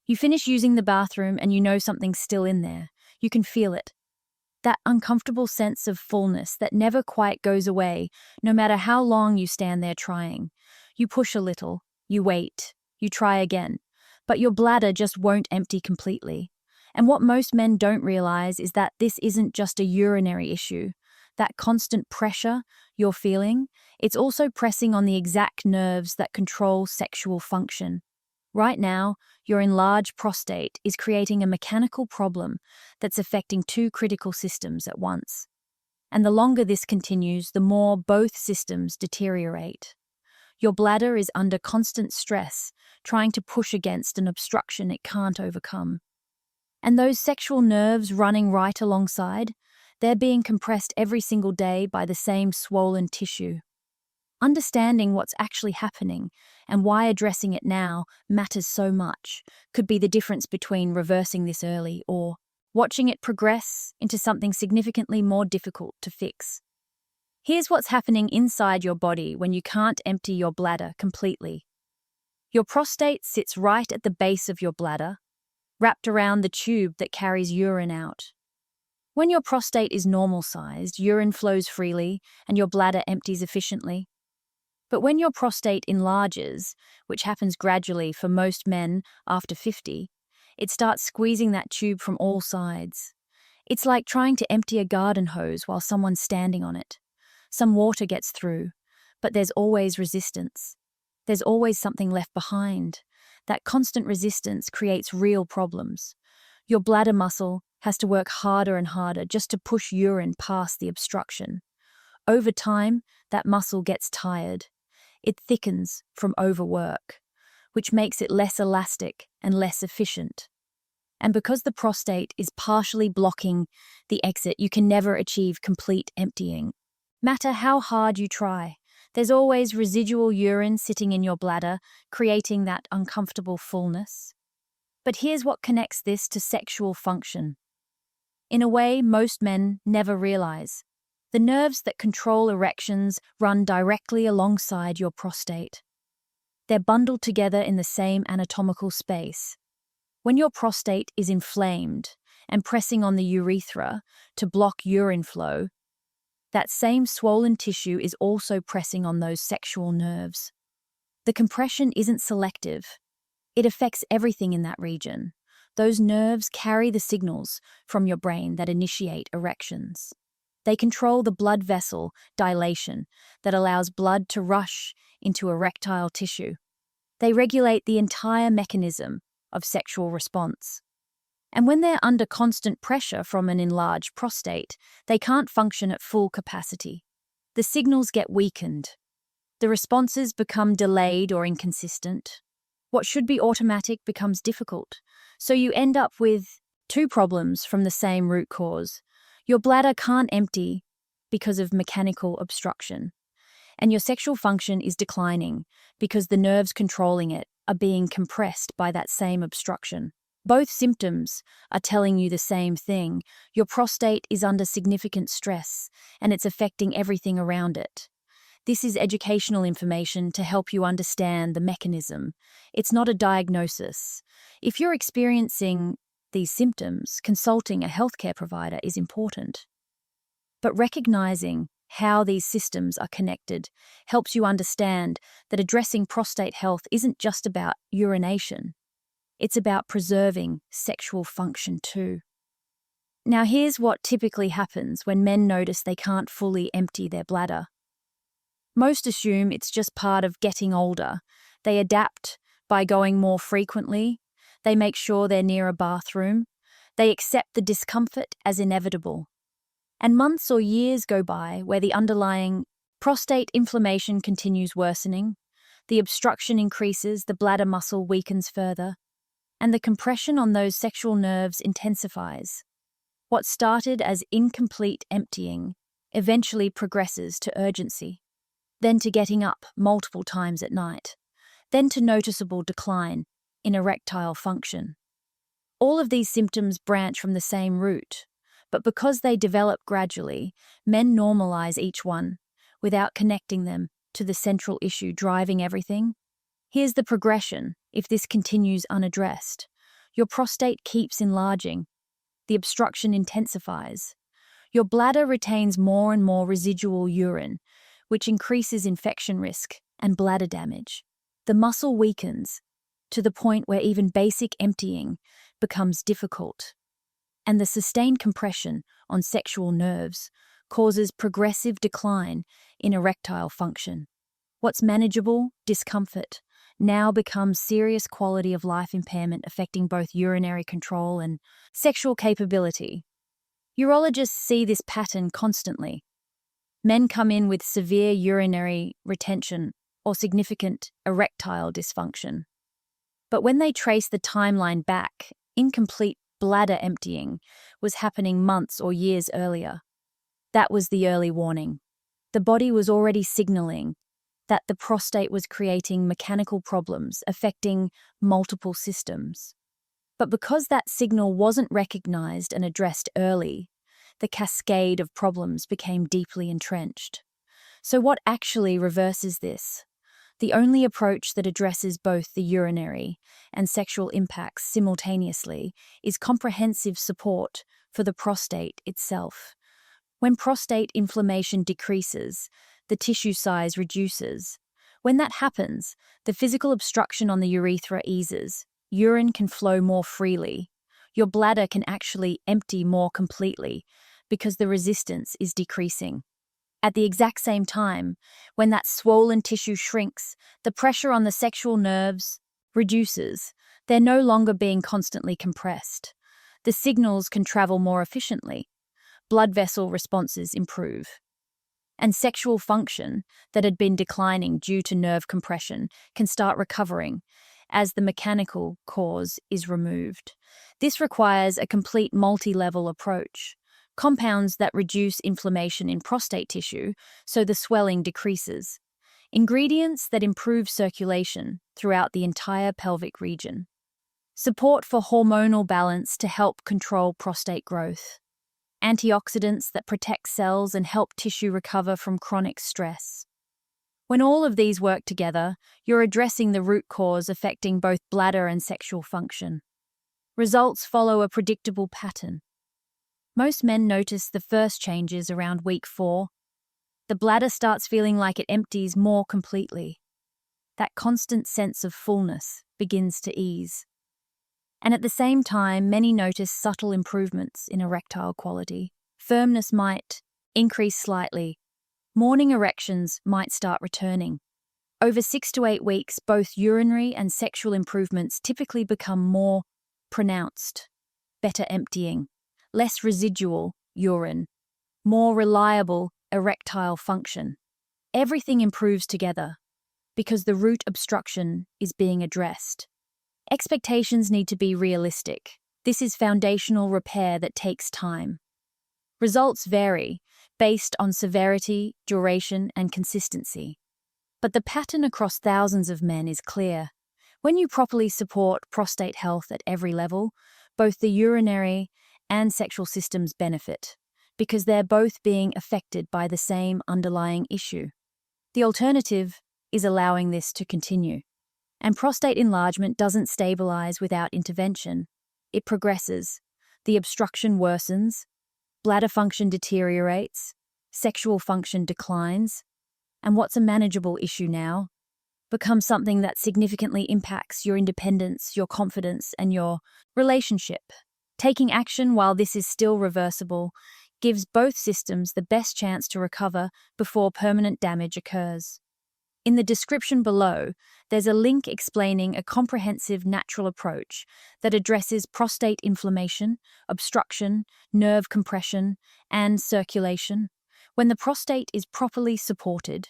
You finish using the bathroom and you know something's still in there. You can feel it. That uncomfortable sense of fullness that never quite goes away, no matter how long you stand there trying. You push a little, you wait, you try again, but your bladder just won't empty completely. And what most men don't realize is that this isn't just a urinary issue. That constant pressure you're feeling, it's also pressing on the exact nerves that control sexual function. Right now, your enlarged prostate is creating a mechanical problem that's affecting two critical systems at once. And the longer this continues, the more both systems deteriorate. Your bladder is under constant stress, trying to push against an obstruction it can't overcome. And those sexual nerves running right alongside, they're being compressed every single day by the same swollen tissue. Understanding what's actually happening and why addressing it now matters so much could be the difference between reversing this early or watching it progress into something significantly more difficult to fix. Here's what's happening inside your body when you can't empty your bladder completely. Your prostate sits right at the base of your bladder, wrapped around the tube that carries urine out. When your prostate is normal-sized, urine flows freely and your bladder empties efficiently. But when your prostate enlarges, which happens gradually for most men after 50, it starts squeezing that tube from all sides. It's like trying to empty a garden hose while someone's standing on it. Some water gets through, but there's always resistance. There's always something left behind. That constant resistance creates real problems. Your bladder muscle has to work harder and harder just to push urine past the obstruction. Over time, that muscle gets tired. It thickens from overwork, which makes it less elastic and less efficient. And because the prostate is partially blocking the exit, you can never achieve complete emptying. Matter how hard you try, there's always residual urine sitting in your bladder, creating that uncomfortable fullness. But here's what connects this to sexual function. In a way most men never realize. The nerves that control erections run directly alongside your prostate. They're bundled together in the same anatomical space. When your prostate is inflamed and pressing on the urethra to block urine flow, that same swollen tissue is also pressing on those sexual nerves. The compression isn't selective. It affects everything in that region. Those nerves carry the signals from your brain that initiate erections. They control the blood vessel dilation that allows blood to rush into erectile tissue. They regulate the entire mechanism of sexual response. And when they're under constant pressure from an enlarged prostate, they can't function at full capacity. The signals get weakened. The responses become delayed or inconsistent. What should be automatic becomes difficult. So you end up with two problems from the same root cause. Your bladder can't empty because of mechanical obstruction, and your sexual function is declining because the nerves controlling it are being compressed by that same obstruction. Both symptoms are telling you the same thing. Your prostate is under significant stress, and it's affecting everything around it. This is educational information to help you understand the mechanism. It's not a diagnosis. If you're experiencing these symptoms, consulting a healthcare provider is important. But recognizing how these systems are connected helps you understand that addressing prostate health isn't just about urination. It's about preserving sexual function too. Now here's what typically happens when men notice they can't fully empty their bladder. Most assume it's just part of getting older. They adapt by going more frequently. They make sure they're near a bathroom. They accept the discomfort as inevitable. And months or years go by where the underlying prostate inflammation continues worsening, the obstruction increases, the bladder muscle weakens further, and the compression on those sexual nerves intensifies. What started as incomplete emptying eventually progresses to urgency, then to getting up multiple times at night, then to noticeable decline in erectile function. All of these symptoms branch from the same root, but because they develop gradually, men normalize each one without connecting them to the central issue driving everything. Here's the progression if this continues unaddressed. Your prostate keeps enlarging. The obstruction intensifies. Your bladder retains more and more residual urine, which increases infection risk and bladder damage. The muscle weakens to the point where even basic emptying becomes difficult. And the sustained compression on sexual nerves causes progressive decline in erectile function. What's manageable discomfort now becomes serious quality of life impairment affecting both urinary control and sexual capability. Urologists see this pattern constantly. Men come in with severe urinary retention or significant erectile dysfunction. But when they trace the timeline back, incomplete bladder emptying was happening months or years earlier. That was the early warning. The body was already signaling that the prostate was creating mechanical problems affecting multiple systems. But because that signal wasn't recognized and addressed early, the cascade of problems became deeply entrenched. So what actually reverses this? The only approach that addresses both the urinary and sexual impacts simultaneously is comprehensive support for the prostate itself. When prostate inflammation decreases, the tissue size reduces. When that happens, the physical obstruction on the urethra eases. Urine can flow more freely. Your bladder can actually empty more completely because the resistance is decreasing. At the exact same time, when that swollen tissue shrinks, the pressure on the sexual nerves reduces. They're no longer being constantly compressed. The signals can travel more efficiently. Blood vessel responses improve. And sexual function that had been declining due to nerve compression can start recovering as the mechanical cause is removed. This requires a complete multi-level approach. Compounds that reduce inflammation in prostate tissue so the swelling decreases. Ingredients that improve circulation throughout the entire pelvic region. Support for hormonal balance to help control prostate growth. Antioxidants that protect cells and help tissue recover from chronic stress. When all of these work together, you're addressing the root cause affecting both bladder and sexual function. Results follow a predictable pattern. Most men notice the first changes around week 4. The bladder starts feeling like it empties more completely. That constant sense of fullness begins to ease. And at the same time, many notice subtle improvements in erectile quality. Firmness might increase slightly. Morning erections might start returning. Over 6 to 8 weeks, both urinary and sexual improvements typically become more pronounced. Better emptying, less residual urine, more reliable erectile function. Everything improves together because the root obstruction is being addressed. Expectations need to be realistic. This is foundational repair that takes time. Results vary based on severity, duration, and consistency. But the pattern across thousands of men is clear. When you properly support prostate health at every level, both the urinary and sexual systems benefit, because they're both being affected by the same underlying issue. The alternative is allowing this to continue. And prostate enlargement doesn't stabilize without intervention. It progresses. The obstruction worsens, bladder function deteriorates, sexual function declines, and what's a manageable issue now becomes something that significantly impacts your independence, your confidence, and your relationship. Taking action while this is still reversible gives both systems the best chance to recover before permanent damage occurs. In the description below, there's a link explaining a comprehensive natural approach that addresses prostate inflammation, obstruction, nerve compression, and circulation. When the prostate is properly supported,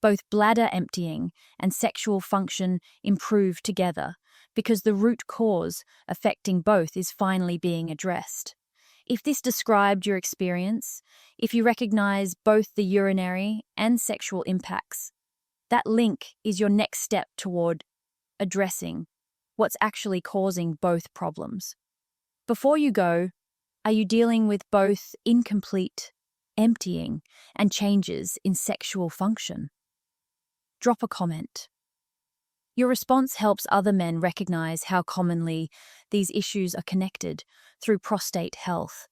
both bladder emptying and sexual function improve together because the root cause affecting both is finally being addressed. If this described your experience, if you recognize both the urinary and sexual impacts, that link is your next step toward addressing what's actually causing both problems. Before you go, are you dealing with both incomplete emptying and changes in sexual function? Drop a comment. Your response helps other men recognize how commonly these issues are connected through prostate health.